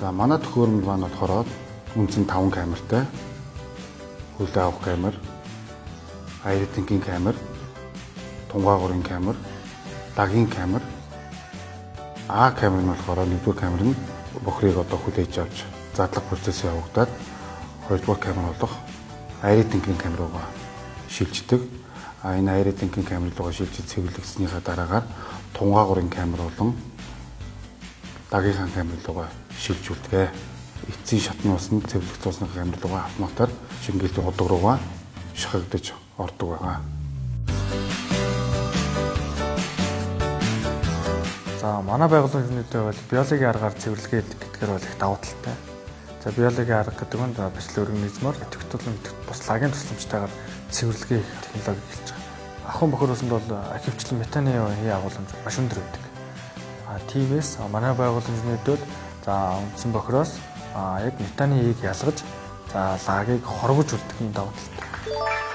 За манай төхөөрөмж маань болохоор үндсэн 5 камертай. Хүлээ авах камер, аэртингийн камер, тунгаагуурын камер, лагийн камер. А камер нь болохоор нэгдүгээр камер нь бохрыг одоо хүлээж авч задлах процесс явагдаад хоёрдугаар камер болох аэртингийн камер руугаа шилждэг. Энэ аэртингийн камер руугаа шилжиж цэвэрлэгдснийхаа дараагаар тунгаагуурын камер болон лагийн камер руугаа шилжүүлдэг. Эцсийн шатны усанд цэвэрлэгдсэн камер руугаа автоматар шингээлийн худаг руугаа шахагдаж ордог байгаа. За манай байгууллагын бол биологийн аргаар цэвэрлэгээ гэдгээр бол их давуу талтай. За биологийн арга гэдэг нь бяцлал организмоор идэвхтэй бус лагийн тусламжтайгаар цэвэрлэгээ технологи хэлж байгаа. Ахуйн бохир усанд бол ахивчлан метаны агуулмж маш өндөр байдаг. Тиймээс манай байгууллагын бол үндсэн бохироос яг метаны ийг ялгаж лагийг хорвож үлдэх юм давуу талтай.